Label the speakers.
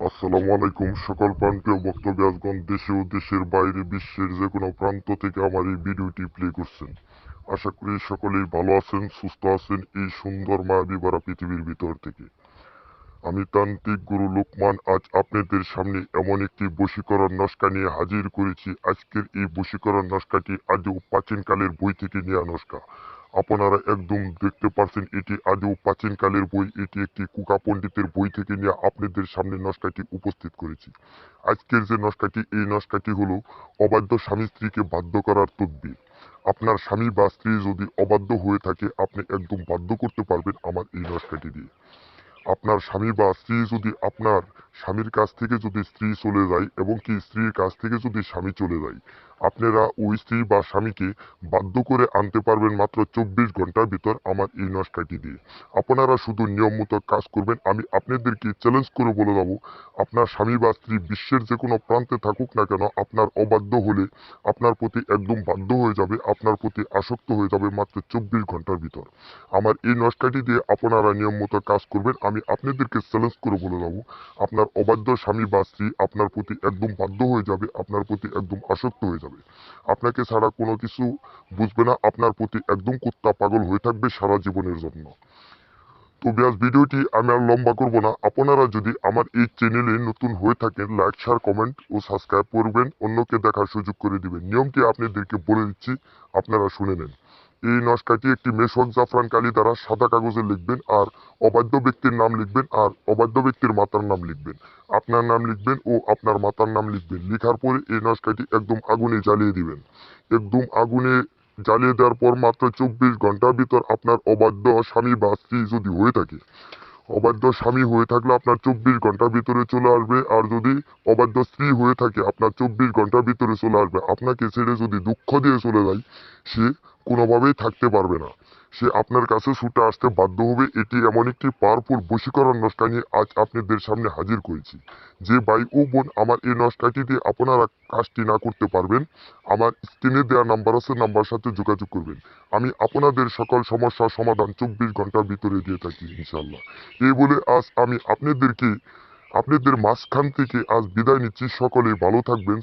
Speaker 1: আসসালামু আলাইকুম সকল প্রান্তীয় বক্তব্যগণ দেশে ও দেশের বাইরে বিশ্বের যে কোনো প্রান্ত থেকে আমার এই ভিডিওটি প্লে করছেন। আশা করি সকলেই ভালো আছেন, সুস্থ আছেন এই সুন্দর মায়াবী ভরা পৃথিবীর ভিতর থেকে। আমি তান্ত্রিক গুরু লোকমান আজ আপনাদের সামনে এমন একটি বশীকরণ নস্কা নিয়ে হাজির করেছি। আজকের এই বশীকরণ নস্কাটি আজও প্রাচীনকালের বই থেকে নেওয়া নস্কা। আপনারা একদম দেখতে পাচ্ছেন এটি আজও প্রাচীনকালের বই, এটি একটি কুকা পণ্ডিতের বই থেকে নিয়ে আপনাদের সামনে নস্কাটি উপস্থিত করেছি। আজকের যে নস্কাটি, এই নস্কাটি হলো অবাধ্য স্বামী স্ত্রীকে বাধ্য করার তদবির। আপনার স্বামী বা স্ত্রী যদি অবাধ্য হয়ে থাকে আপনি একদম বাধ্য করতে পারবেন আমার এই নস্কাটি দিয়ে। আপনার স্বামী বা স্ত্রী যদি আপনার স্বামীর কাছ থেকে যদি স্ত্রী চলে যায় এবং কি স্ত্রীর কাছ থেকে যদি স্বামী চলে যায়, আপনারা ওই স্ত্রী বা স্বামীকে বাধ্য করে আনতে পারবেন মাত্র 24 ঘন্টার ভিতর আমার এই নস্কাটি দিয়ে। আপনারা শুধু নিয়ম মতো কাজ করবেন। আমি আপনাদেরকে চ্যালেঞ্জ করে বলে দেবো, আপনার স্বামী বা স্ত্রী বিশ্বের যে কোনো প্রান্তে থাকুক না কেন, আপনার অবাধ্য হলে আপনার প্রতি একদম বাধ্য হয়ে যাবে, আপনার প্রতি আসক্ত হয়ে যাবে মাত্র 24 ঘন্টার ভিতর। আমার এই নস্কাটি দিয়ে আপনারা নিয়ম মতো কাজ করবেন। আমি আপনাদেরকে চ্যালেঞ্জ করে বলে দেবো, আপনার অবাধ্য স্বামী বা স্ত্রী আপনার প্রতি একদম বাধ্য হয়ে যাবে, আপনার প্রতি একদম আসক্ত হয়ে যাবে, আপনাকে ছাড়া কোনো কিছু বুঝবে না, আপনার প্রতি একদম কুত্তা পাগল হয়ে থাকবে সারা জীবনের জন্য। তো ব্যাস, ভিডিওটি আমি আর লম্বা করব না। আপনারা যদি আমার এই চ্যানেলে নতুন হয়ে থাকেন, লাইক শেয়ার কমেন্ট ও সাবস্ক্রাইব করবেন, অন্যকে দেখার সুযোগ করে দিবেন। নিয়মটি আপনাদেরকে বলে দিচ্ছি, আপনারা শুনে নেন। এই নস্কাটি একটি মেশক জাফরান কালি দ্বারা সাদা কাগজে লিখবেন, আর অবাধ্য ব্যক্তির নাম লিখবেন, আর অবাধ্য ব্যক্তির মাতার নাম লিখবেন, আপনার নাম লিখবেন ও আপনার মাতার নাম লিখবেন। লেখার পরে এই নস্কাটি একদম আগুনে জ্বালিয়ে দিবেন। একদম আগুনে জ্বালিয়ে দেওয়ার পর মাত্র 24 ঘন্টার ভিতর আপনার অবাধ্য স্বামী বা স্ত্রী যদি হয়ে থাকে, অবাধ্য স্বামী হয়ে থাকলে আপনার 24 ঘন্টার ভিতরে চলে আসবে, আর যদি অবাধ্য স্ত্রী হয়ে থাকে আপনার 24 ঘন্টার ভিতরে চলে আসবে। আপনাকে ছেড়ে যদি দুঃখ দিয়ে চলে যায়, সে কোনোভাবেই থাকতে পারবে না, সে আপনার কাছে ছুটে আসতে বাধ্য হবে। এটি এমন একটি পাওয়ারফুল বশীকরণ নস্কা নিয়ে আজ আপনাদের সামনে হাজির করেছি। যে ভাই ও বোন আমার এই নস্কাটি দিয়ে আপনারা কাজটি না করতে পারবেন, আমার স্ক্রিনে দেওয়া নাম্বার আছে, নাম্বার সাথে যোগাযোগ করবেন। আমি আপনাদের সকল সমস্যার সমাধান 24 ঘন্টার ভিতরে দিয়ে থাকি ইনশাল্লাহ। এই বলে আজ আমি আপনাদের মাঝখান থেকে আজ বিদায় নিচ্ছি। সকলে ভালো থাকবেন।